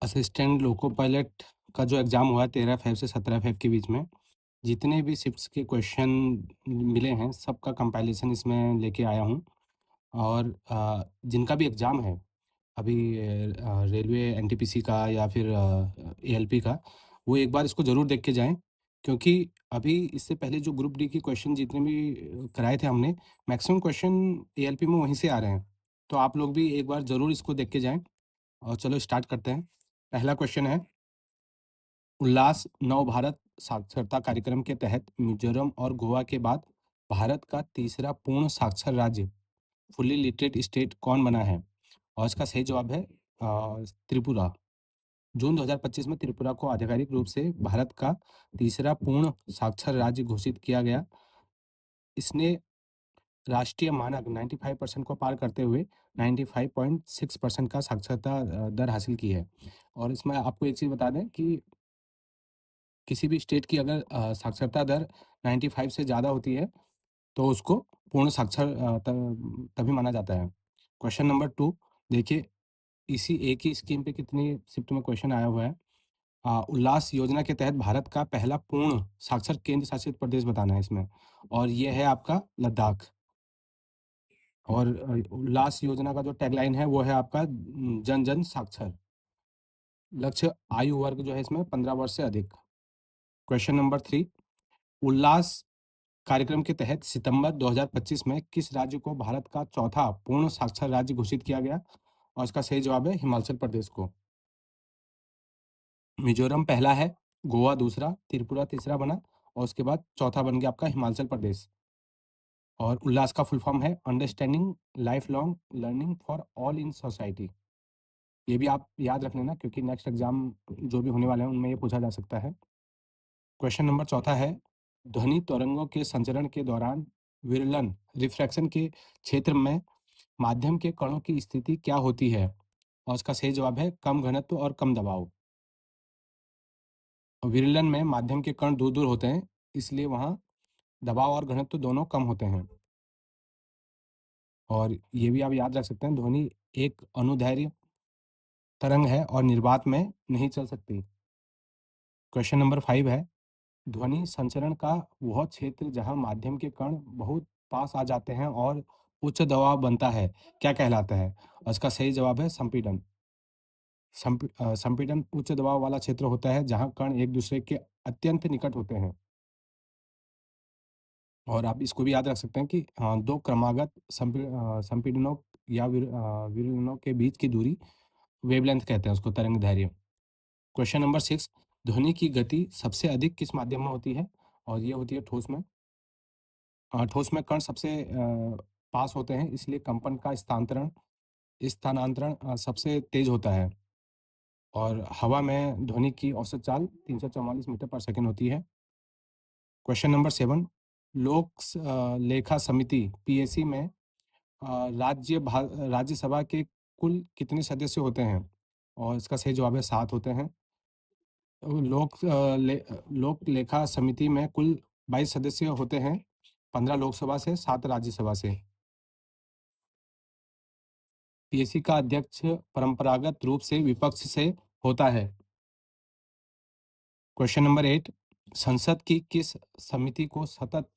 Assistant loco pilot का जो exam हुआ है 13 फ़ेब से 17 फ़ेब के बीच में, जितने भी शिफ्ट्स के क्वेश्चन मिले हैं, सबका कंपाइलेशन इसमें लेके आया हूँ। और जिनका भी एग्ज़ाम है, अभी रेलवे एनटीपीसी का या फिर एएलपी का, वो एक बार इसको ज़रूर देख के जाएँ, क्योंकि अभी इससे पहले जो ग्रुप डी के क्वेश्चन जितने भी कराए थे हमने, मैक्सिमम क्वेश्चन एएलपी में वहीं से आ रहे हैं। तो आप लोग भी एक बार ज़रूर इसको देख के जाएँ। और चलो स्टार्ट करते हैं। पहला क्वेश्चन है, उल्लास नव भारत साक्षरता कार्यक्रम के तहत मिजोरम और गोवा के बाद भारत का तीसरा पूर्ण साक्षर राज्य फुल्ली लिटरेट स्टेट कौन बना है? और इसका सही जवाब है त्रिपुरा। जून 2025 में त्रिपुरा को आधिकारिक रूप से भारत का तीसरा पूर्ण साक्षर राज्य घोषित किया गया। इसने राष्ट्रीय मानक 95% को पार करते हुए 95.6% का साक्षरता दर हासिल की है। और इसमें आपको एक चीज़ बता दें कि किसी भी स्टेट की अगर साक्षरता दर 95 से ज़्यादा होती है, तो उसको पूर्ण साक्षर तभी माना जाता है। क्वेश्चन नंबर 2 देखिए, इसी एक ही स्कीम पे कितनी शिफ्ट में क्वेश्चन आया हुआ है। उल्लास योजना के तहत भारत का पहला पूर्ण साक्षर केंद्र शासित प्रदेश बताना है इसमें, और ये है आपका लद्दाख। और उल्लास योजना का जो टैगलाइन है वो है आपका जन जन साक्षर। लक्ष्य आयु वर्ग जो है इसमें 15 वर्ष से अधिक। क्वेश्चन नंबर 3, उल्लास कार्यक्रम के तहत सितंबर 2025 में किस राज्य को भारत का चौथा पूर्ण साक्षर राज्य घोषित किया गया? और इसका सही जवाब है हिमाचल प्रदेश को। मिजोरम पहला है, गोवा दूसरा, त्रिपुरा तीसरा बना, और उसके बाद चौथा बन गया आपका हिमाचल प्रदेश। और उल्लास का फुल फॉर्म है understanding life long learning for all in society. ये भी आप याद रख लेना, क्योंकि नेक्स्ट एग्जाम जो भी होने वाले हैं उनमें ये पूछा जा सकता है। क्वेश्चन नंबर चौथा है, ध्वनि तरंगों के संचरण के दौरान विरलन रिफ्रैक्शन के क्षेत्र में माध्यम के कणों की स्थिति क्या होती है? और इसका सही जवाब है कम घनत्व और कम दबाव। विरलन में माध्यम के कण दूर दूर होते हैं, इसलिए वहाँ दबाव और घनत्व दोनों कम होते हैं। और ये भी आप याद रख सकते हैं, ध्वनि एक अनुदैर्ध्य तरंग है और निर्वात में नहीं चल सकती। क्वेश्चन नंबर 5 है, ध्वनि संचरण का वह क्षेत्र जहाँ माध्यम के कण बहुत पास आ जाते हैं और उच्च दबाव बनता है, क्या कहलाता है? और इसका सही जवाब है संपीड़न। संपीड़न उच्च दबाव वाला क्षेत्र होता है जहाँ कण एक दूसरे के अत्यंत निकट होते हैं। और आप इसको भी याद रख सकते हैं कि दो क्रमागत संपीड़नों या विलयनों के बीच की दूरी वेवलेंथ कहते हैं उसको, तरंग दैर्घ्य। क्वेश्चन नंबर 6, ध्वनि की गति सबसे अधिक किस माध्यम में होती है? और ये होती है ठोस में। ठोस में कण सबसे पास होते हैं, इसलिए कंपन का स्थानांतरण सबसे तेज होता है। और हवा में ध्वनि की औसत चाल 344 मीटर पर सेकंड होती है। क्वेश्चन नंबर 7, लेखा समिति पीएसी में राज्यसभा के कुल कितने सदस्य होते हैं? और इसका सही जवाब है 7 होते हैं। लोक लेखा समिति में कुल 22 सदस्य होते हैं, 15 लोकसभा से, 7 राज्यसभा से। पीएसी का अध्यक्ष परंपरागत रूप से विपक्ष से होता है। क्वेश्चन नंबर 8, संसद की किस समिति को सतत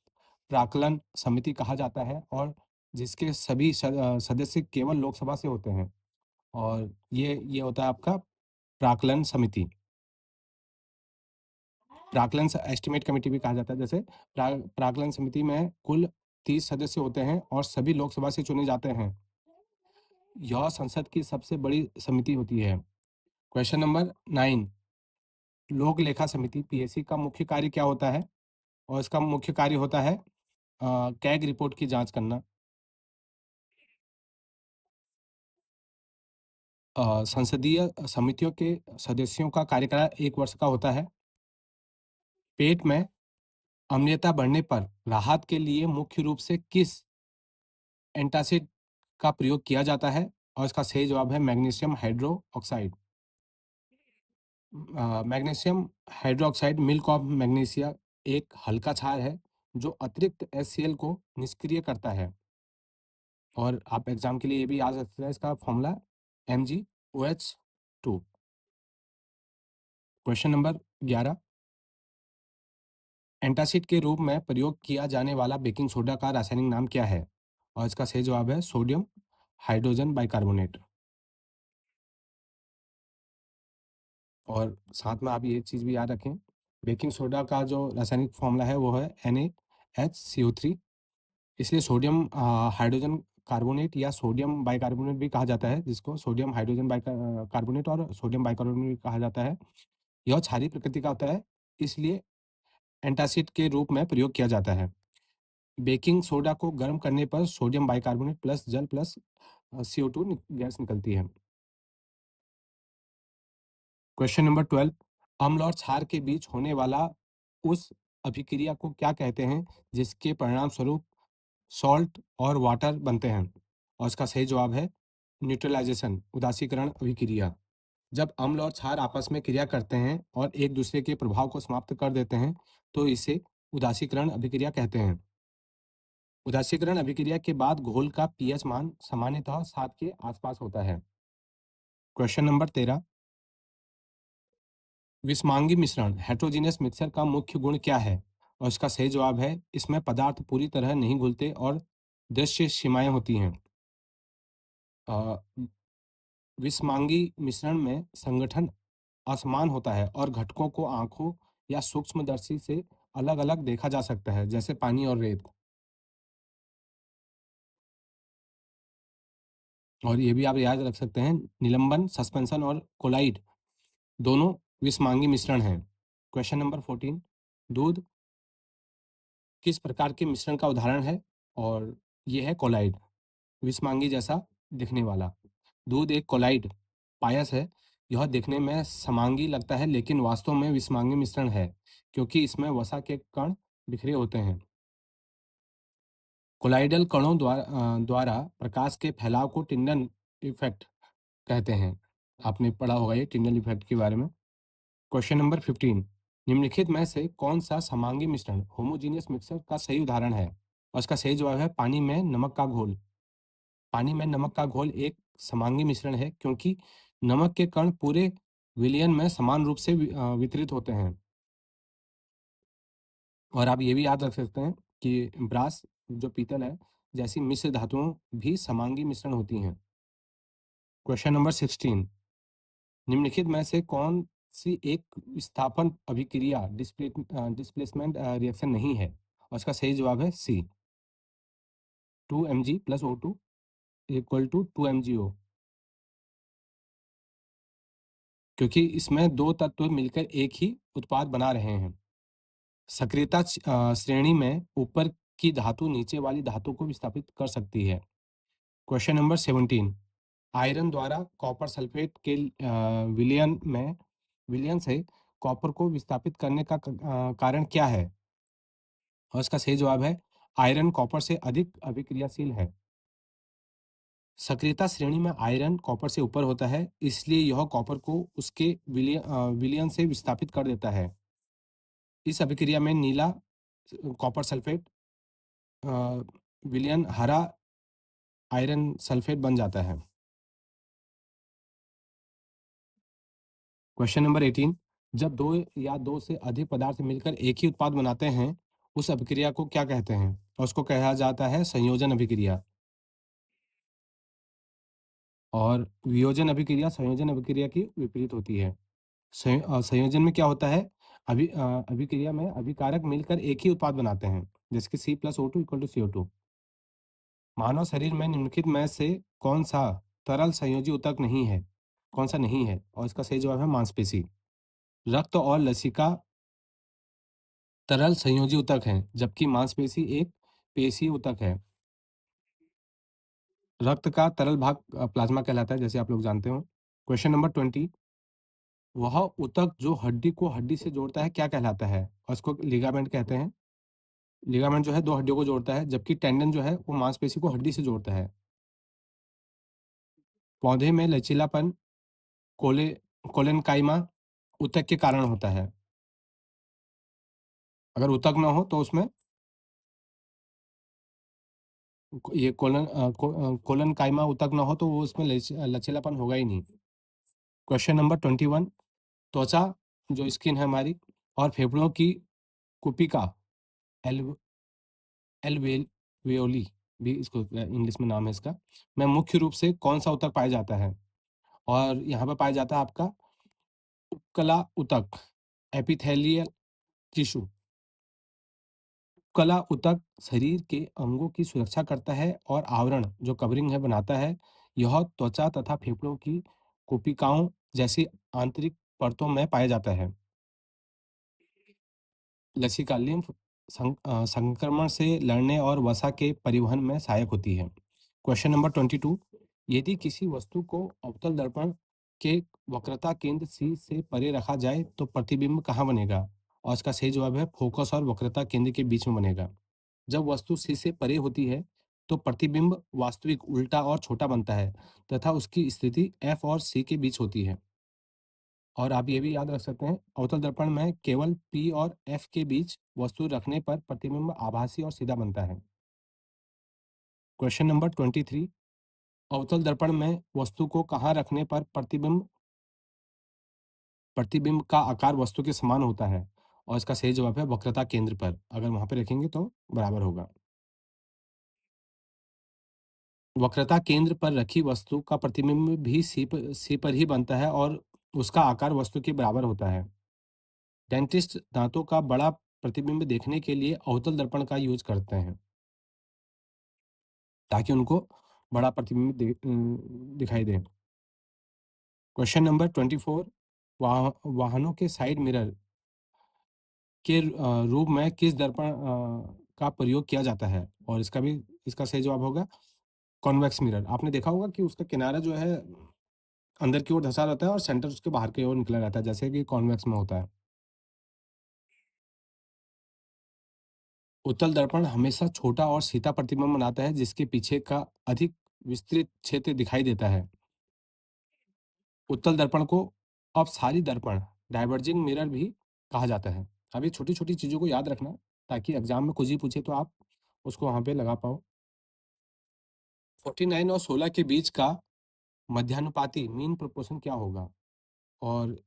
प्राक्कलन समिति कहा जाता है और जिसके सभी सदस्य केवल लोकसभा से होते हैं? और ये होता है आपका प्राक्कलन समिति। प्राक्कलन एस्टिमेट कमेटी भी कहा जाता है। जैसे प्राक्कलन समिति में कुल 30 सदस्य होते हैं और सभी लोकसभा से चुने जाते हैं। यह संसद की सबसे बड़ी समिति होती है। क्वेश्चन नंबर 9, लोक लेखा समिति पीएससी का मुख्य कार्य क्या होता है? और इसका मुख्य कार्य होता है कैग रिपोर्ट की जांच करना। संसदीय समितियों के सदस्यों का कार्यकाल 1 वर्ष का होता है। पेट में अम्लता बढ़ने पर राहत के लिए मुख्य रूप से किस एंटासिड का प्रयोग किया जाता है? और इसका सही जवाब है magnesium hydroxide. Magnesium hydroxide milk of magnesia एक हल्का क्षार है जो अतिरिक्त HCl को निष्क्रिय करता है। और आप एग्जाम के लिए ये भी याद रख सकते हैं, इसका formula MgOH2। Question number 11, antacid के रूप में प्रयोग किया जाने वाला बेकिंग सोडा का रासायनिक नाम क्या है? और इसका सही जवाब है सोडियम हाइड्रोजन बाइकार्बोनेट। और साथ में आप ये चीज़ भी याद रखें, बेकिंग सोडा का जो रासायनिक फॉर्मूला है वो है NaHCO3। इसलिए सोडियम हाइड्रोजन कार्बोनेट या सोडियम बाइकार्बोनेट भी कहा जाता है, जिसको सोडियम हाइड्रोजन कार्बोनेट और सोडियम बाइकार्बोनेट भी कहा जाता है। यह क्षारीय प्रकृति का होता है, इसलिए एंटासिड के रूप में प्रयोग किया जाता है। बेकिंग सोडा को गर्म करने पर सोडियम बाइकार्बोनेट प्लस जल प्लस CO2 गैस निकलती है। क्वेश्चन नंबर 12, अम्ल और क्षार के बीच होने वाला उस अभिक्रिया को क्या कहते हैं जिसके परिणाम स्वरूप सॉल्ट और वाटर बनते हैं? और इसका सही जवाब है न्यूट्रलाइजेशन, उदासीकरण अभिक्रिया। जब अम्ल और क्षार आपस में क्रिया करते हैं और एक दूसरे के प्रभाव को समाप्त कर देते हैं, तो इसे उदासीकरण अभिक्रिया कहते हैं। उदासीकरण अभिक्रिया के बाद घोल का पीएच मान सामान्यतः 7 के आसपास होता है। क्वेश्चन नंबर 13, विषमांगी मिश्रण हेटेरोजेनियस मिक्सर का मुख्य गुण क्या है? और इसका सही जवाब है इसमें पदार्थ पूरी तरह नहीं घुलते और दृश्य सीमाएं होती हैं। अ, विषमांगी मिश्रण में संगठन असमान होता है और घटकों को आंखों या सूक्ष्मदर्शी से अलग अलग देखा जा सकता है, जैसे पानी और रेत। और ये भी आप याद रख सकते हैं, निलंबन सस्पेंशन और कोलाइड दोनों विषमांगी मिश्रण हैं। क्वेश्चन नंबर 14, दूध किस प्रकार के मिश्रण का उदाहरण है? और ये है कोलाइड, विषमांगी जैसा दिखने वाला। दूध एक कोलाइड पायस है। यह दिखने में समांगी लगता है लेकिन वास्तव में विषमांगी मिश्रण है, क्योंकि इसमें वसा के कण बिखरे होते हैं। कोलाइडल कणों द्वारा प्रकाश के फैलाव को टिंडल इफेक्ट कहते हैं। आपने पढ़ा होगा ये टिंडल इफेक्ट के बारे में। क्वेश्चन नंबर 15, निम्नलिखित में से कौन सा समांगी मिश्रण होमोजीनियस मिक्सर का सही उदाहरण है? और इसका सही जवाब है पानी में नमक का घोल। पानी में नमक का घोल एक समांगी मिश्रण है, क्योंकि नमक के कण पूरे विलयन में समान रूप से वितरित होते हैं। और आप ये भी याद रख सकते हैं कि ब्रास जो पीतल है जैसी मिश्र धातुओं भी समांगी मिश्रण होती हैं। क्वेश्चन नंबर 16, निम्नलिखित में से कौन सी एक विस्थापन अभिक्रिया डिस्प्लेसमेंट रिएक्शन नहीं है? और इसका सही जवाब है C, 2 Mg plus O2 equal to 2 MgO, क्योंकि इसमें दो तत्व मिलकर एक ही उत्पाद बना रहे हैं। सक्रियता श्रेणी में ऊपर की धातु नीचे वाली धातु को विस्थापित कर सकती है। क्वेश्चन नंबर 17, आयरन द्वारा कॉपर सल्फेट के विलयन से कॉपर को विस्थापित करने का कारण क्या है? और इसका सही जवाब है आयरन कॉपर से अधिक अभिक्रियाशील है। सक्रियता श्रेणी में आयरन कॉपर से ऊपर होता है, इसलिए यह कॉपर को उसके विलयन से विस्थापित कर देता है। इस अभिक्रिया में नीला कॉपर सल्फेट विलयन हरा आयरन सल्फेट बन जाता है। क्वेश्चन नंबर 18, जब दो या दो से अधिक पदार्थ मिलकर एक ही उत्पाद बनाते हैं, उस अभिक्रिया को क्या कहते हैं? और उसको कहा जाता है संयोजन अभिक्रिया। और वियोजन अभिक्रिया संयोजन अभिक्रिया की विपरीत होती है। संयोजन में क्या होता है, अभिक्रिया में अभिकारक मिलकर एक ही उत्पाद बनाते हैं, जैसे कि C+O2 इक्वल टू CO2। मानव शरीर में निम्नलिखित में से कौन सा तरल संयोजी ऊतक नहीं है? कौन सा नहीं है? और इसका सही जवाब है मांसपेशी। रक्त और लसिका तरल संयोजी ऊतक हैं, जबकि मांसपेशी एक पेशीय ऊतक है। रक्त का तरल भाग प्लाज्मा कहलाता है, जैसे आप लोग जानते हो। क्वेश्चन नंबर 20, वह ऊतक जो हड्डी को हड्डी से जोड़ता है क्या कहलाता है? और इसको लिगामेंट कहते हैं। लिगामेंट जो है दो हड्डियों को जोड़ता है, जबकि टेंडन जो है वो मांसपेशी को हड्डी से जोड़ता है। पौधे में लचीलापन कोले कोलेनकाइमा ऊतक के कारण होता है। अगर ऊतक ना हो तो उसमें ये कोलेनकाइमा ऊतक ना हो तो वो उसमें लचीलापन होगा ही नहीं। क्वेश्चन नंबर 21, त्वचा जो स्किन है हमारी, और फेफड़ों की कुपिका, एल्व एल्वेओली भी इसको इंग्लिश में नाम है इसका, में मुख्य रूप से कौन-सा ऊतक पाया जाता है? और यहाँ पे पाया जाता है आपका उपकला ऊतक, एपिथेलियल टिश्यू। उपकला ऊतक शरीर के अंगों की सुरक्षा करता है और आवरण जो कवरिंग है बनाता है। यह त्वचा तथा फेफड़ों की कोशिकाओं जैसी आंतरिक परतों में पाया जाता है। लसिका लिम्फ संक्रमण से लड़ने और वसा के परिवहन में सहायक होती है। क्वेश्चन नंबर 22, यदि किसी वस्तु को अवतल दर्पण के वक्रता केंद्र सी से परे रखा जाए तो प्रतिबिंब कहाँ बनेगा? और इसका सही जवाब है फोकस और वक्रता केंद्र के बीच में बनेगा। जब वस्तु सी से परे होती है तो प्रतिबिंब वास्तविक उल्टा और छोटा बनता है तथा उसकी स्थिति एफ और सी के बीच होती है। और आप ये भी याद रख सकते हैं, अवतल दर्पण में केवल पी और एफ के बीच वस्तु रखने पर प्रतिबिंब आभासी और सीधा बनता है। क्वेश्चन नंबर 23, अवतल दर्पण में वस्तु को कहाँ रखने पर प्रतिबिंब प्रतिबिंब का आकार वस्तु के समान होता है? और इसका सही जवाब है वक्रता केंद्र पर। अगर वहां पर रखेंगे तो बराबर होगा। वक्रता केंद्र पर रखी वस्तु का प्रतिबिंब भी सी पर ही बनता है और उसका आकार वस्तु के बराबर होता है। डेंटिस्ट दांतों का बड़ा प्रतिबिंब देखने के लिए अवतल दर्पण का यूज करते हैं ताकि उनको बड़ा प्रतिबिंब दिखाई दे। क्वेश्चन नंबर 24, वाहनों के साइड मिरर के रूप में किस दर्पण का प्रयोग किया जाता है? और इसका सही जवाब होगा कॉन्वेक्स मिरर। आपने देखा होगा कि उसका किनारा जो है अंदर की ओर धंसा रहता है और सेंटर उसके बाहर की ओर निकला रहता है, जैसे कि कॉन्वेक्स में होता है। उत्तल दर्पण हमेशा छोटा और सीधा प्रतिबिंब बनाता है जिसके पीछे का अधिक विस्तृत क्षेत्र दिखाई देता है। उत्तल दर्पण को अपसारी दर्पण, डाइवर्जिंग मिरर भी कहा जाता है। अब ये छोटी-छोटी चीज़ों को याद रखना ताकि एग्जाम में कुछ भी पूछे तो आप उसको वहाँ पे लगा पाओ। 49 और 16 के बीच का मध्यानुपाती मीन प्रोपोर्शन क्या होगा? और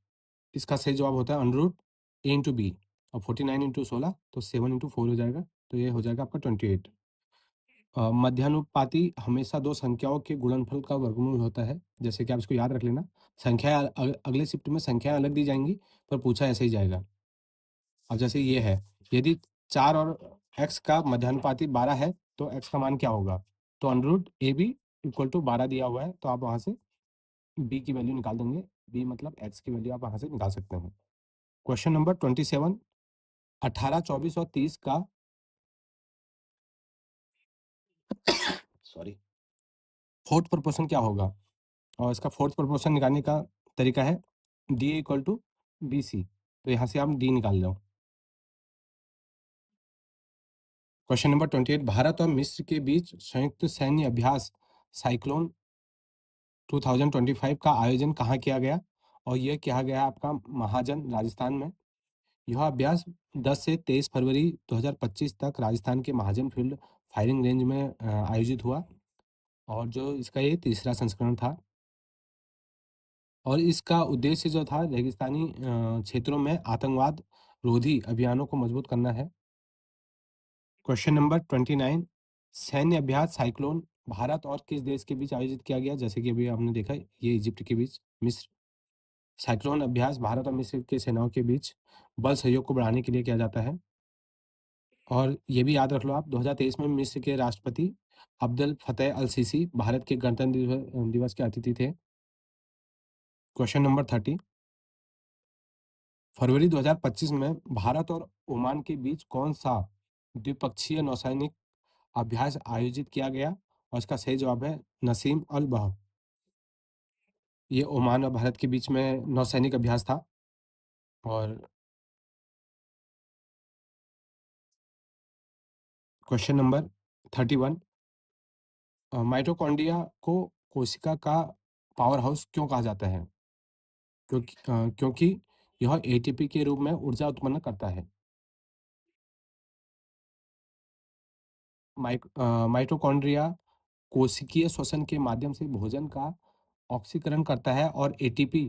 इसका सही जवाब होता है अंडर रूट ए इंटू बी। और 49 इंटू 16 तो 7 इंटू 4 हो जाएगा, तो ये हो जाएगा आपका 28। मध्यानुपाती हमेशा दो संख्याओं के गुणनफल का वर्गमूल होता है, जैसे कि आप इसको याद रख लेना। संख्या अगले शिफ्ट में संख्या अलग दी जाएंगी पर पूछा ऐसे ही जाएगा। अब जैसे ये है, यदि 4 और x का मध्यानुपाती 12 है तो x का मान क्या होगा? तो under root A B equal to 12 दिया हुआ है, तो आप वहां से b की वैल्यू निकाल देंगे। b मतलब x की वैल्यू आप वहां से निकाल सकते हैं। क्वेश्चन नंबर 27, 18, 24 और 30 का सॉरी फोर्थ प्रोपोर्शन क्या होगा? और इसका फोर्थ प्रोपोर्शन निकालने का तरीका है D equal to B C. तो यहाँ से आप डी निकाल लो। क्वेश्चन नंबर 28, भारत और मिस्र के बीच संयुक्त सैन्य अभ्यास साइक्लोन 2025 का आयोजन कहाँ किया गया? और यह किया गया आपका महाजन राजस्थान में। यह अभ्यास 10 से 23 फरवरी 2025 तक राजस्थान के महाजन फील्ड फायरिंग रेंज में आयोजित हुआ और जो इसका ये तीसरा संस्करण था। और इसका उद्देश्य जो था रेगिस्तानी क्षेत्रों में आतंकवाद रोधी अभियानों को मजबूत करना है। क्वेश्चन नंबर 29, सैन्य अभ्यास साइक्लोन भारत और किस देश के बीच आयोजित किया गया? जैसे कि अभी आपने देखा ये इजिप्ट के बीच, मिस्र। साइक्लोन अभ्यास भारत और मिस्र के सेनाओं के बीच बल सहयोग को बढ़ाने के लिए किया जाता है। और ये भी याद रख लो आप, 2023 में मिस्र के राष्ट्रपति अब्दुल फतेह अल सीसी भारत के गणतंत्र दिवस के अतिथि थे। क्वेश्चन नंबर 30, फरवरी 2025 में भारत और ओमान के बीच कौन सा द्विपक्षीय नौसैनिक अभ्यास आयोजित किया गया? और इसका सही जवाब है नसीम अल बह। ये ओमान और भारत के बीच में नौसैनिक अभ्यास था। और क्वेश्चन नंबर 31, माइटोकॉन्ड्रिया को कोशिका का पावर हाउस क्यों कहा जाता है? क्योंकि यह एटीपी के रूप में ऊर्जा उत्पन्न करता है। माइटोकॉन्ड्रिया कोशिकीय श्वसन के माध्यम से भोजन का ऑक्सीकरण करता है और एटीपी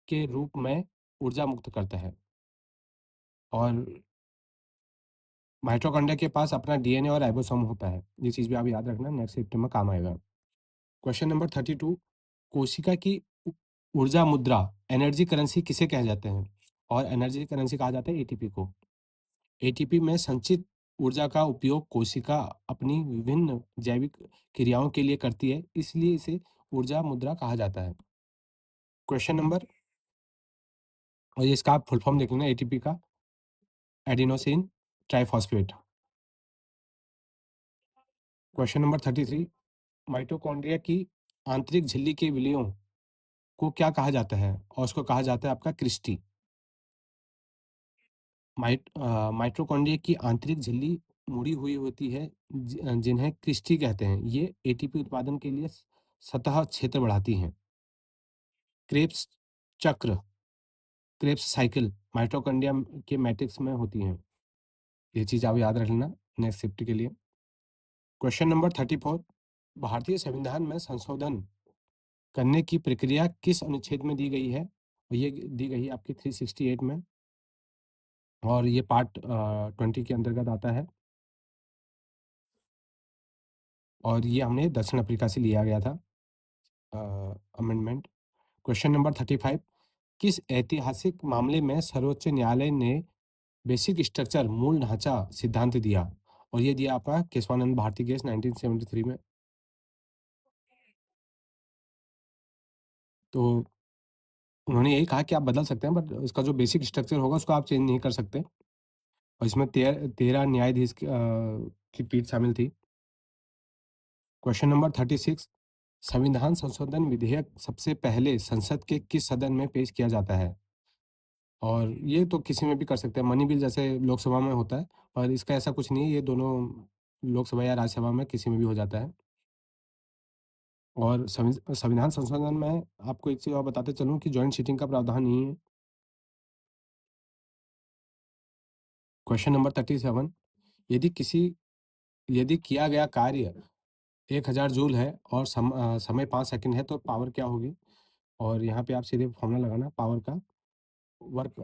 के रूप में ऊर्जा मुक्त करता है। और माइटोकॉन्ड्रिया के पास अपना डीएनए और राइबोसोम होता है। ये चीज़ भी आप याद रखना, नेक्स्ट शिफ्ट में काम आएगा। क्वेश्चन नंबर 32, कोशिका की ऊर्जा मुद्रा एनर्जी करेंसी किसे कहे जाते हैं? और एनर्जी करेंसी कहा जाता है एटीपी को। एटीपी में संचित ऊर्जा का उपयोग कोशिका अपनी विभिन्न जैविक क्रियाओं के लिए करती है, इसलिए इसे ऊर्जा मुद्रा कहा जाता है। क्वेश्चन नंबर, और ये इसका आप फुल फॉर्म देख लेना एटीपी का, adenosine triphosphate. Question number 33, mitochondria की आंतरिक झिल्ली के विलयों को क्या कहा जाता है? और उसको कहा जाता है आपका क्रिस्टी। माइटोकॉन्ड्रिया की आंतरिक झिल्ली मुड़ी हुई होती है, जिन्हें क्रिस्टी कहते हैं। ये एटीपी उत्पादन के लिए सतह क्षेत्र बढ़ाती हैं। क्रेब्स चक्र, क्रेब्स साइकिल माइटोकॉन्ड्रिया के मैट्रिक्स में होती हैं। ये चीज़ आप याद रख लेना नेक्स्ट शिफ्ट के लिए। क्वेश्चन नंबर 34, भारतीय संविधान में संशोधन करने की प्रक्रिया किस अनुच्छेद में दी गई है? और ये दी गई है आपकी 368 में, और ये पार्ट 20 के अंतर्गत आता है, और ये हमने दक्षिण अफ्रीका से लिया गया था अमेंडमेंट। क्वेश्चन नंबर 35, किस ऐतिहासिक मामले में सर्वोच्च न्यायालय ने बेसिक स्ट्रक्चर मूल ढांचा सिद्धांत दिया? और ये दिया आपका केशवानंद भारती केस 1973 में। तो उन्होंने यही कहा कि आप बदल सकते हैं, बट उसका जो बेसिक स्ट्रक्चर होगा उसको आप चेंज नहीं कर सकते। और इसमें 13 न्यायाधीश की पीठ शामिल थी। क्वेश्चन नंबर 36, संविधान संशोधन विधेयक सबसे पहले संसद के किस सदन में पेश किया जाता है? और ये तो किसी में भी कर सकते हैं, मनी बिल जैसे लोकसभा में होता है, पर इसका ऐसा कुछ नहीं है, ये दोनों लोकसभा या राज्यसभा में किसी में भी हो जाता है। और संविधान संशोधन में आपको एक चीज़ और बताते चलूँ कि जॉइंट सीटिंग का प्रावधान नहीं है। क्वेश्चन नंबर 37, यदि किसी यदि किया गया कार्य 1000 जूल है और समय 5 सेकंड है, तो पावर क्या होगी? और यहाँ पे आप सीधे फॉर्मूला लगाना पावर का, वर्क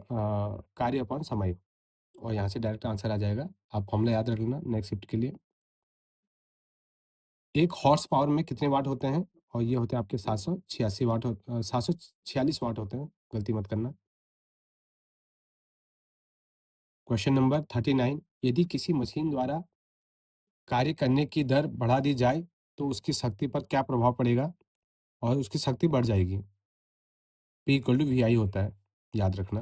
कार्य अपॉन समय, और यहाँ से डायरेक्ट आंसर आ जाएगा। आप फॉर्मूला याद रख लेना नेक्स्ट शिफ्ट के लिए। एक हॉर्स पावर में कितने वाट होते हैं? और ये होते हैं आपके 786 वाट, 746 वाट होते हैं, गलती मत करना। क्वेश्चन नंबर 39, यदि किसी मशीन द्वारा कार्य करने की दर बढ़ा दी जाए तो उसकी शक्ति पर क्या प्रभाव पड़ेगा? और उसकी शक्ति बढ़ जाएगी। P इक्वल टू VI होता है, याद रखना।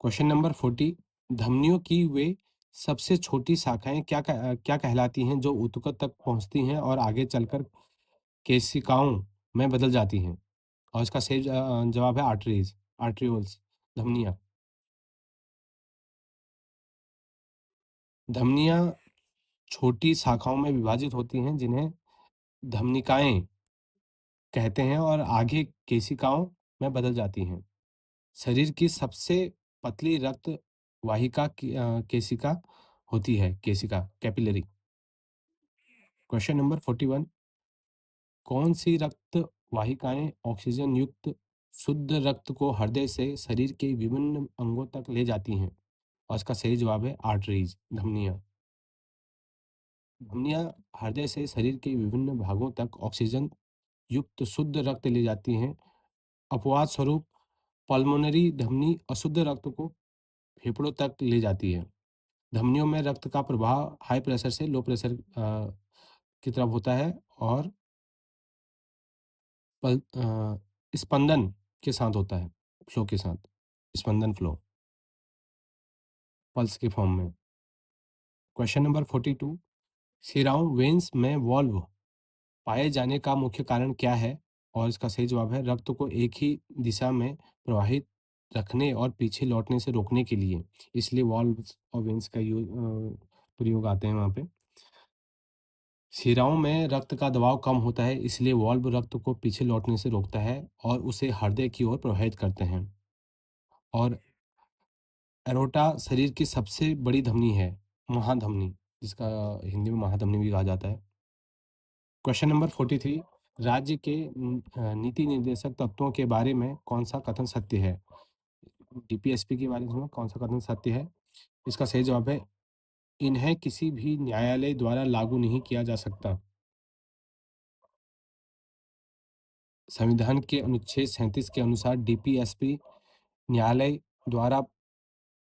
क्वेश्चन नंबर 40, धमनियों की वे सबसे छोटी शाखाएं क्या कहलाती हैं जो ऊतक तक पहुंचती हैं और आगे चलकर केशिकाओं में बदल जाती हैं? और इसका सही जवाब है आर्टरीज, आर्ट्रियोल्स, धमनियाँ। धमनियाँ छोटी शाखाओं में विभाजित होती हैं, जिन्हें धमनिकाएँ कहते हैं, और आगे केशिकाओं में बदल जाती हैं। शरीर की सबसे पतली रक्त वाहिका केशिका होती है, केशिका, कैपिलरी। क्वेश्चन नंबर 41, कौन सी रक्त वाहिकाएं ऑक्सीजन युक्त शुद्ध रक्त को हृदय से शरीर के विभिन्न अंगों तक ले जाती हैं? और इसका सही जवाब है आर्टरीज, धमनियाँ। धमनियाँ हृदय से शरीर के विभिन्न भागों तक ऑक्सीजन युक्त शुद्ध रक्त ले जाती हैं। अपवाद स्वरूप पल्मोनरी धमनी अशुद्ध रक्त को फेफड़ों तक ले जाती है। धमनियों में रक्त का प्रवाह हाई प्रेशर से लो प्रेशर की तरफ होता है, और स्पंदन के साथ होता है, फ्लो के साथ, स्पंदन फ्लो, पल्स के फॉर्म में। क्वेश्चन नंबर 42, शिराओं वेन्स में वॉल्व पाए जाने का मुख्य कारण क्या है? और इसका सही जवाब है रक्त को एक ही दिशा में प्रवाहित रखने और पीछे लौटने से रोकने के लिए, इसलिए वॉल्व्स और वेन्स का प्रयोग आते हैं वहाँ पे। शिराओं में रक्त का दबाव कम होता है, इसलिए वाल्व रक्त को पीछे लौटने से रोकता है और उसे हृदय की ओर प्रवाहित करते हैं। और एरोटा शरीर की सबसे बड़ी धमनी है, महाधमनी, जिसका हिंदी में महाधमनी भी कहा जाता है। क्वेश्चन नंबर 43, राज्य के नीति निर्देशक तत्वों के बारे में कौन-सा कथन सत्य है? डीपीएसपी के बारे में कौन-सा कथन सत्य है? इसका सही जवाब है, इन्हें किसी भी न्यायालय द्वारा लागू नहीं किया जा सकता। संविधान के अनुच्छेद 37 के अनुसार डीपीएसपी न्यायालय द्वारा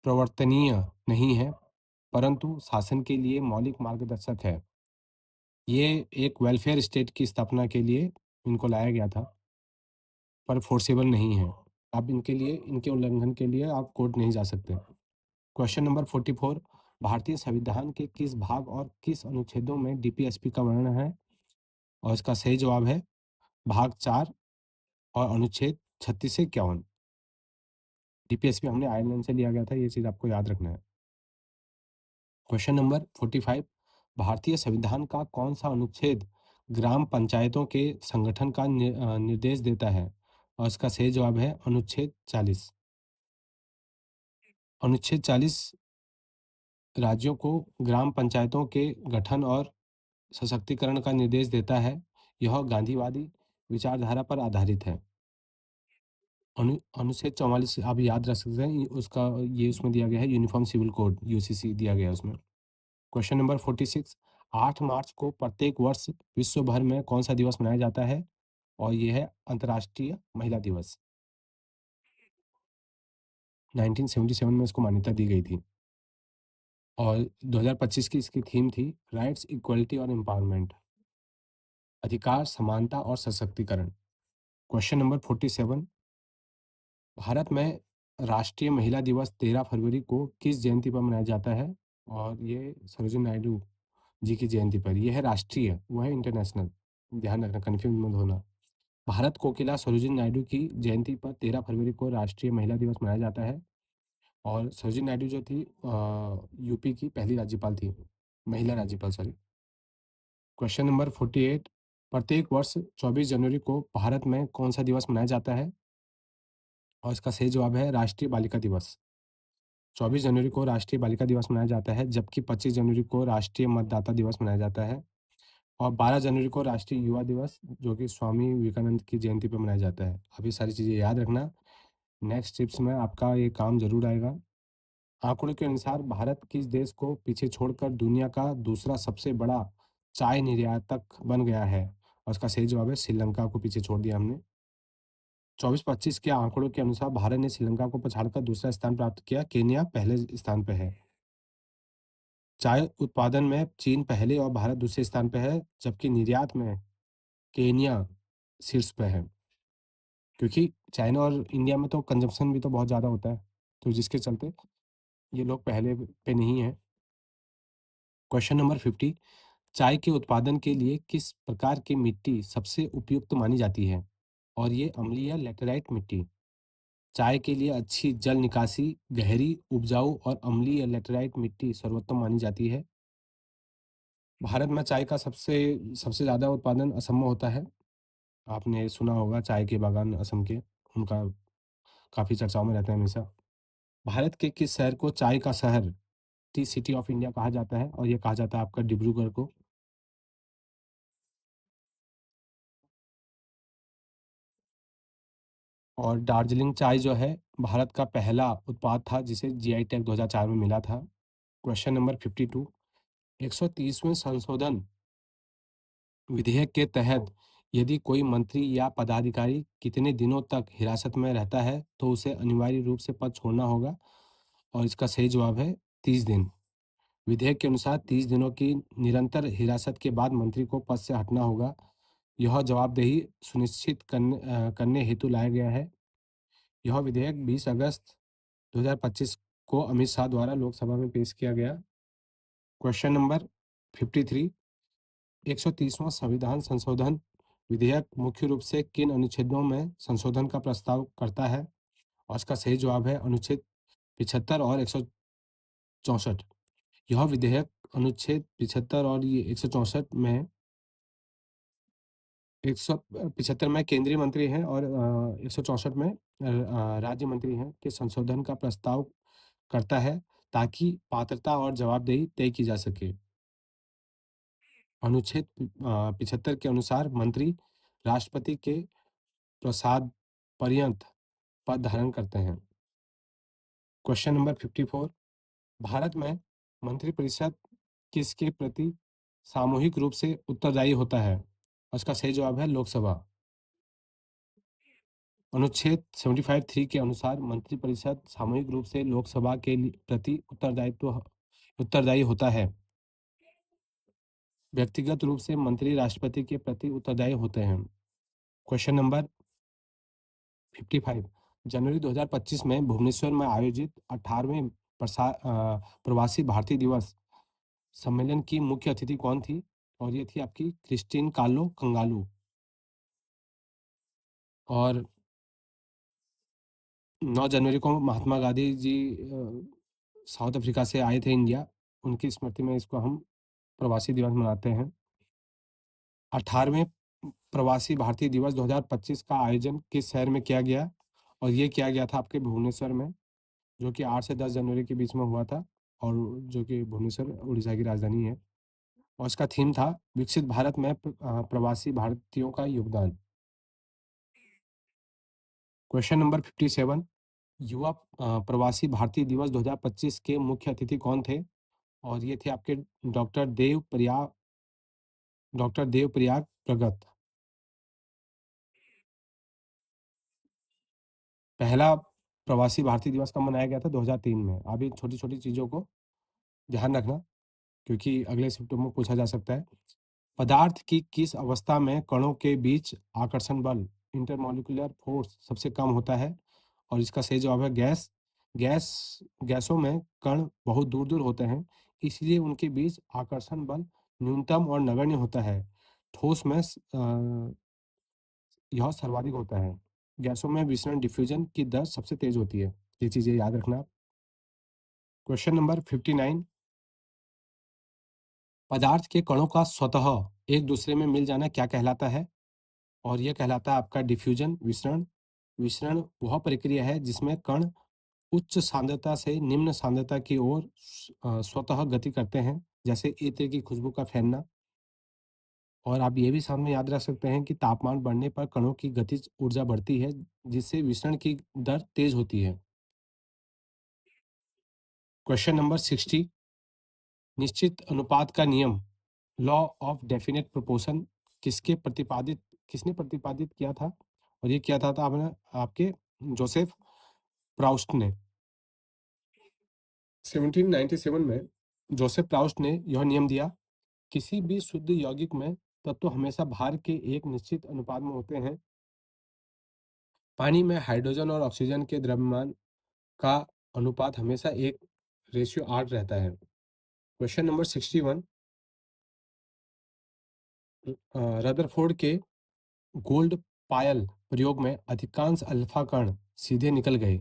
प्रवर्तनीय नहीं है, परंतु शासन के लिए मौलिक मार्गदर्शक है। ये एक वेलफेयर स्टेट की स्थापना के लिए इनको लाया गया था, पर फोर्सेबल नहीं है। आप इनके लिए इनके उल्लंघन के लिए आप कोर्ट नहीं जा सकते। क्वेश्चन नंबर 44, भारतीय संविधान के किस भाग और किस अनुच्छेदों में डीपीएसपी का वर्णन है? और इसका सही जवाब है भाग 4 और अनुच्छेद 36 से 51। डीपीएसपी हमने आयरलैंड से लिया गया था, ये चीज़ आपको याद रखना है। क्वेश्चन नंबर 45, भारतीय संविधान का कौन-सा अनुच्छेद ग्राम पंचायतों के संगठन का निर्देश देता है? और इसका सही जवाब है अनुच्छेद 40। अनुच्छेद 40 राज्यों को ग्राम पंचायतों के गठन और सशक्तिकरण का निर्देश देता है। यह गांधीवादी विचारधारा पर आधारित है। अनुच्छेद 44 आप याद रख सकते हैं, उसका ये उसमें दिया गया है, यूनिफॉर्म सिविल कोड यूसीसी दिया गया है उसमें। क्वेश्चन नंबर 46, 8 मार्च को प्रत्येक वर्ष विश्व भर में कौन-सा दिवस मनाया जाता है? और ये है अंतर्राष्ट्रीय महिला दिवस। 1977 में इसको मान्यता दी गई थी और 2025 की इसकी थीम थी राइट्स, इक्वालिटी और एम्पावरमेंट, अधिकार, समानता और सशक्तिकरण। क्वेश्चन नंबर 47, भारत में राष्ट्रीय महिला दिवस 13 फरवरी को किस जयंती पर मनाया जाता है? और ये सरोजिनी नायडू जी की जयंती पर। ये है राष्ट्रीय, वो है इंटरनेशनल। ध्यान रखना, कन्फ्यूज मत होना। भारत कोकिला सरोजिनी नायडू की जयंती पर 13 फरवरी को राष्ट्रीय महिला दिवस मनाया जाता है और सरोजिनी नायडू जो थी यूपी की पहली राज्यपाल थी, महिला राज्यपाल, सॉरी। क्वेश्चन नंबर 48, प्रत्येक वर्ष 24 जनवरी को भारत में कौन-सा दिवस मनाया जाता है? और इसका सही जवाब है राष्ट्रीय बालिका दिवस। 24 जनवरी को राष्ट्रीय बालिका दिवस मनाया जाता है, जबकि 25 जनवरी को राष्ट्रीय मतदाता दिवस मनाया जाता है और 12 जनवरी को राष्ट्रीय युवा दिवस, जो कि स्वामी विवेकानंद की जयंती पर मनाया जाता है। अब ये सारी चीज़ें याद रखना, नेक्स्ट टिप्स में आपका ये काम ज़रूर आएगा। आंकड़ों के अनुसार भारत किस देश को पीछे छोड़कर दुनिया का दूसरा सबसे बड़ा चाय निर्यातक बन गया है? और इसका सही जवाब है श्रीलंका को पीछे छोड़ दिया हमने। 24-25 के आंकड़ों के अनुसार भारत ने श्रीलंका को पछाड़कर दूसरा स्थान प्राप्त किया, केन्या पहले स्थान पे है। चाय उत्पादन में चीन पहले और भारत दूसरे स्थान पे है, जबकि निर्यात में केन्या शीर्ष पे है। क्योंकि चाइना और इंडिया में तो कंजम्पशन भी तो बहुत ज़्यादा होता है, तो जिसके चलते ये लोग पहले पे नहीं है। क्वेश्चन नंबर 50, चाय के उत्पादन के लिए किस प्रकार की मिट्टी सबसे उपयुक्त मानी जाती है? और ये अम्लीय लैटेराइट मिट्टी। चाय के लिए अच्छी जल निकासी, गहरी, उपजाऊ और अम्लीय लैटेराइट मिट्टी सर्वोत्तम मानी जाती है। भारत में चाय का सबसे सबसे ज़्यादा उत्पादन असम में होता है। आपने सुना होगा चाय के बागान असम के, उनका काफ़ी चर्चाओं में रहता है हमेशा। भारत के किस शहर को चाय का शहर, टी सिटी ऑफ इंडिया कहा जाता है? और ये कहा जाता है आपका डिब्रूगढ़ को। और दार्जिलिंग चाय जो है भारत का पहला उत्पाद था जिसे जीआई टैग 2004 में मिला था। क्वेश्चन नंबर 52, 130वें संशोधन विधेयक के तहत यदि कोई मंत्री या पदाधिकारी कितने दिनों तक हिरासत में रहता है तो उसे अनिवार्य रूप से पद छोड़ना होगा? और इसका सही जवाब है 30 दिन। विधेयक के अनुसार 30 दिनों की निरंतर हिरासत के बाद मंत्री को पद से हटना होगा। यह जवाबदेही सुनिश्चित करने हेतु लाया गया है। यह विधेयक 20 अगस्त 2025 को अमित शाह द्वारा लोकसभा में पेश किया गया। क्वेश्चन नंबर 53, 130वां संविधान संशोधन विधेयक मुख्य रूप से किन अनुच्छेदों में संशोधन का प्रस्ताव करता है? और इसका सही जवाब है अनुच्छेद 75 और 164। यह विधेयक अनुच्छेद 75 और ये 164 में 175 में केंद्रीय मंत्री हैं और 164 में राज्य मंत्री हैं के संशोधन का प्रस्ताव करता है ताकि पात्रता और जवाबदेही तय की जा सके। अनुच्छेद 75 के अनुसार मंत्री राष्ट्रपति के प्रसाद पर्यंत पद धारण करते हैं। क्वेश्चन नंबर 54, भारत में मंत्रिपरिषद किसके प्रति सामूहिक रूप से उत्तरदायी होता है? उसका सही जवाब है लोकसभा। अनुच्छेद 75(3) के अनुसार मंत्रिपरिषद सामूहिक रूप से लोकसभा के प्रति उत्तरदायी होता है। व्यक्तिगत रूप से मंत्री राष्ट्रपति के प्रति उत्तरदायी होते हैं। क्वेश्चन नंबर 55, जनवरी 2025 में भुवनेश्वर में आयोजित 18वें प्रवासी भारतीय दिवस सम्मेलन की मुख्य अतिथि कौन थी? और ये थी आपकी क्रिस्टीन कार्लो कंगालू। और 9 जनवरी को महात्मा गांधी जी साउथ अफ्रीका से आए थे इंडिया, उनकी स्मृति में इसको हम प्रवासी दिवस मनाते हैं। 18वें प्रवासी भारतीय दिवस 2025 का आयोजन किस शहर में किया गया? और ये किया गया था आपके भुवनेश्वर में, जो कि 8 से 10 जनवरी के बीच में हुआ था, और जो कि भुवनेश्वर उड़ीसा की राजधानी है। और इसका थीम था विकसित भारत में प्रवासी भारतीयों का योगदान। क्वेश्चन नंबर 57, युवा प्रवासी भारतीय दिवस 2025 के मुख्य अतिथि कौन थे? और ये थे आपके डॉक्टर देव प्रयाग प्रगत। पहला प्रवासी भारतीय दिवस कब मनाया गया था? 2003 में। अब इन छोटी-छोटी चीज़ों को ध्यान रखना, क्योंकि अगले शिफ्टों में पूछा जा सकता है। पदार्थ की किस अवस्था में कणों के बीच आकर्षण बल इंटरमॉलिक्यूलर फोर्स सबसे कम होता है? और इसका सही जवाब है गैस। गैसों में कण बहुत दूर-दूर होते हैं, इसलिए उनके बीच आकर्षण बल न्यूनतम और नगण्य होता है। ठोस में यह सर्वाधिक होता है। गैसों में विसरण डिफ्यूजन की दर सबसे तेज होती है। ये चीज़ें याद रखना। क्वेश्चन नंबर 59, पदार्थ के कणों का स्वतः एक दूसरे में मिल जाना क्या कहलाता है? और यह कहलाता है आपका डिफ्यूजन, विसरण। विसरण वह प्रक्रिया है जिसमें कण उच्च सांद्रता से निम्न सांद्रता की ओर स्वतः गति करते हैं, जैसे इत्र की खुशबू का फैलना। और आप ये भी सामने याद रख सकते हैं कि तापमान बढ़ने पर कणों की गतिज ऊर्जा बढ़ती है, जिससे विसरण की दर तेज होती है। क्वेश्चन नंबर 60, निश्चित अनुपात का नियम, लॉ ऑफ डेफिनेट प्रोपोर्शन किसने प्रतिपादित किया था? और ये किया था आपने आपके जोसेफ प्राउस्ट ने। 1797 में जोसेफ प्राउस्ट ने यह नियम दिया, किसी भी शुद्ध यौगिक में तत्व हमेशा भार के एक निश्चित अनुपात में होते हैं। पानी में हाइड्रोजन और ऑक्सीजन के द्रव्यमान का अनुपात हमेशा 1:8 रहता है। क्वेश्चन नंबर 61, रदरफोर्ड के गोल्ड पायल प्रयोग में अधिकांश अल्फा कण सीधे निकल गए।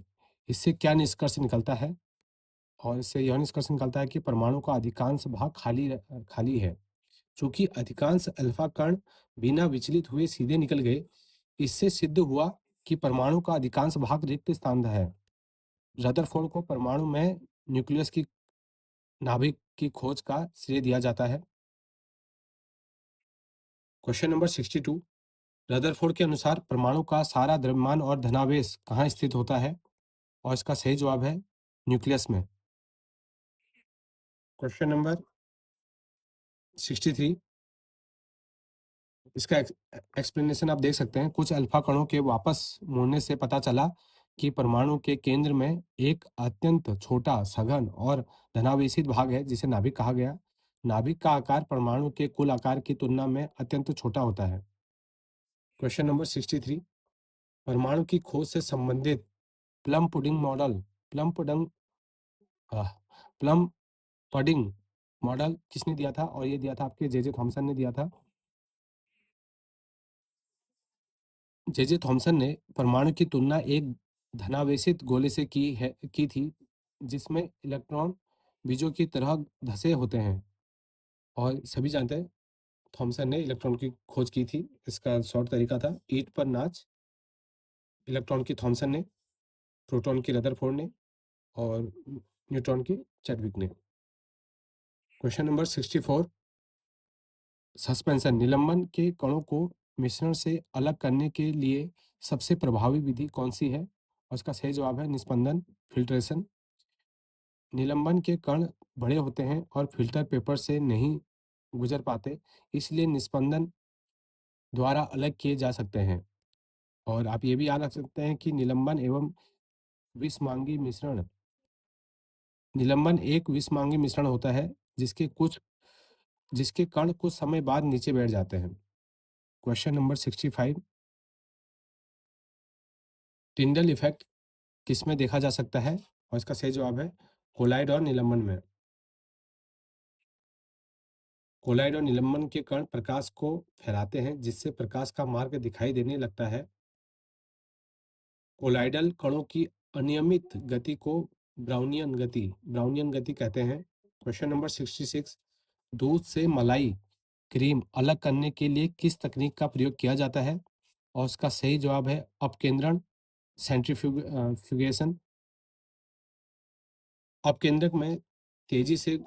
इससे क्या निष्कर्ष निकलता है? और इससे यह निष्कर्ष निकलता है कि परमाणु का अधिकांश भाग खाली है। चूंकि अधिकांश अल्फा कण बिना विचलित हुए सीधे निकल गए, इससे सिद्ध हुआ कि परमाणु का अधिकांश भाग रिक्त स्थान है। रदरफोर्ड को परमाणु में न्यूक्लियस की नाभिक की खोज का श्रेय दिया जाता है। क्वेश्चन नंबर 62, रदरफोर्ड के अनुसार परमाणु का सारा द्रव्यमान और धनावेश कहाँ स्थित होता है? और इसका सही जवाब है न्यूक्लियस में। क्वेश्चन नंबर 63, इसका एक्सप्लेनेशन आप देख सकते हैं। कुछ अल्फा कणों के वापस मुड़ने से पता चला कि परमाणु के केंद्र में एक अत्यंत छोटा, सघन और धनावेशित भाग है, जिसे नाभिक कहा गया। नाभिक का आकार परमाणु के कुल आकार की तुलना में अत्यंत छोटा होता है। क्वेश्चन नंबर 63, परमाणु की खोज से संबंधित plum pudding model plum pudding plum pudding model किसने दिया था? और ये दिया था आपके जे थॉमसन ने दिया था। जे थॉमसन ने परमाणु की तुलना एक धनावेशित गोले से की थी, जिसमें इलेक्ट्रॉन बीजों की तरह धसे होते हैं। और सभी जानते हैं थॉमसन ने इलेक्ट्रॉन की खोज की थी। इसका शॉर्ट तरीका था ईंट पर नाच। इलेक्ट्रॉन की थॉमसन ने, प्रोटॉन की रदरफोर्ड ने, और न्यूट्रॉन की चैडविक ने। क्वेश्चन नंबर 64, सस्पेंशन निलंबन के कणों को मिश्रण से अलग करने के लिए सबसे प्रभावी विधि कौन-सी है? और इसका सही जवाब है निस्पंदन, फ़िल्ट्रेशन। निलंबन के कण बड़े होते हैं और फ़िल्टर पेपर से नहीं गुज़र पाते, इसलिए निस्पंदन द्वारा अलग किए जा सकते हैं। और आप ये भी याद रख सकते हैं कि निलंबन एक विषमांगी मिश्रण होता है, जिसके कण कुछ समय बाद नीचे बैठ जाते हैं। क्वेश्चन नंबर 65, टिंडल इफ़ेक्ट किसमें देखा जा सकता है? और इसका सही जवाब है कोलाइड और निलंबन में। कोलाइड और निलंबन के कण प्रकाश को फैलाते हैं, जिससे प्रकाश का मार्ग दिखाई देने लगता है। कोलाइडल कणों की अनियमित गति को ब्राउनियन गति कहते हैं। क्वेश्चन नंबर 66, दूध से मलाई क्रीम अलग करने के लिए किस तकनीक का प्रयोग किया जाता है? और उसका सही जवाब है अपकेंद्रण, सेंट्रीफ्यूगेशन। अपकेंद्रक में तेजी से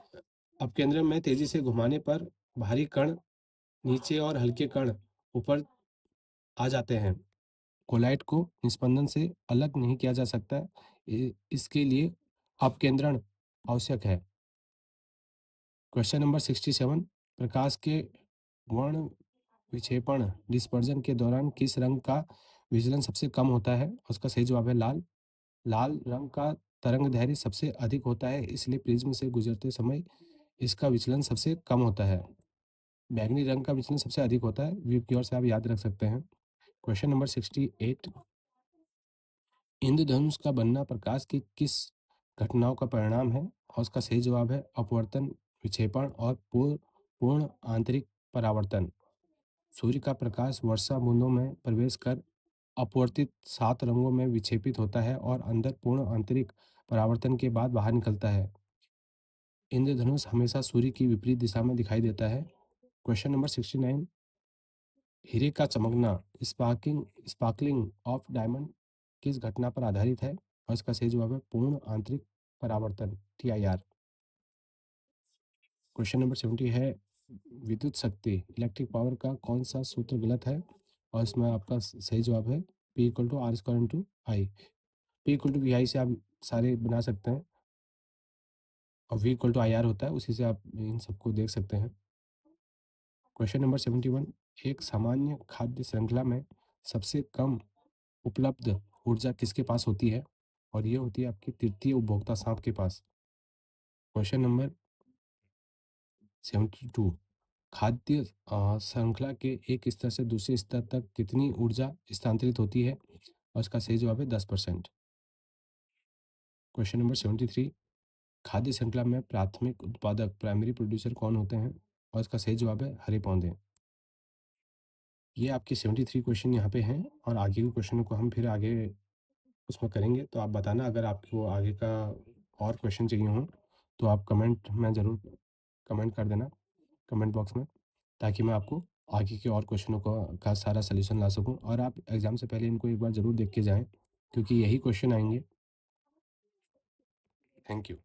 अपकेंद्रक में तेजी से घुमाने पर भारी कण नीचे और हल्के कण ऊपर आ जाते हैं। कोलाइट को निस्पंदन से अलग नहीं किया जा सकता। इसके लिए अपकेंद्रण आवश्यक है। क्वेश्चन नंबर 67, प्रकाश के वर्ण विक्षेपण डिस्पर्जन के दौरान किस रंग का विचलन सबसे कम होता है? उसका सही जवाब है लाल। लाल रंग का तरंग दैर्ध्य सबसे अधिक होता है, इसलिए प्रिज्म से गुजरते समय इसका विचलन सबसे कम होता है। बैंगनी रंग का विचलन सबसे अधिक होता है। व्यू की ओर से आप याद रख सकते हैं। क्वेश्चन नंबर 68, इंद्रधनुष का बनना प्रकाश की किस घटनाओं का परिणाम है? और उसका सही जवाब है अपवर्तन, विक्षेपण और पूर्ण आंतरिक परावर्तन। सूर्य का प्रकाश वर्षा बूंदों में प्रवेश कर अपवर्तित 7 रंगों में विक्षेपित होता है और अंदर पूर्ण आंतरिक परावर्तन के बाद बाहर निकलता है। इंद्रधनुष हमेशा सूर्य की विपरीत दिशा में दिखाई देता है। क्वेश्चन नंबर 69, हीरे का चमकना स्पार्कलिंग ऑफ डायमंड किस घटना पर आधारित है? और इसका सही जवाब है पूर्ण आंतरिक परावर्तन, TIR। क्वेश्चन नंबर 70 है विद्युत शक्ति इलेक्ट्रिक पावर का कौन सा सूत्र गलत है? और इसमें आपका सही जवाब है P equal to R square into I. P equal to V I से आप सारे बना सकते हैं और V equal to I R होता है, उसी से आप इन सबको देख सकते हैं। क्वेश्चन नंबर 71, एक सामान्य खाद्य श्रृंखला में सबसे कम उपलब्ध ऊर्जा किसके पास होती है? और ये होती है आपकी तृतीय उपभोक्ता सांप के पास। क्वेश्चन नंबर 72, खाद्य श्रृंखला के एक स्तर से दूसरे स्तर तक कितनी ऊर्जा स्थानांतरित होती है? और इसका सही जवाब है 10%। क्वेश्चन नंबर 73, खाद्य श्रृंखला में प्राथमिक उत्पादक प्राइमरी प्रोड्यूसर कौन होते हैं? और इसका सही जवाब है हरे पौधे। ये आपके 73 क्वेश्चन यहाँ पे हैं और आगे के क्वेश्चनों को हम फिर आगे उसमें करेंगे। तो आप बताना अगर आपको आगे का और क्वेश्चन चाहिए हों तो आप कमेंट में ज़रूर कमेंट कर देना कमेंट बॉक्स में, ताकि मैं आपको आगे के और क्वेश्चनों का सारा सॉल्यूशन ला सकूं। और आप एग्ज़ाम से पहले इनको एक बार ज़रूर देख के जाएं, क्योंकि यही क्वेश्चन आएंगे। Thank you.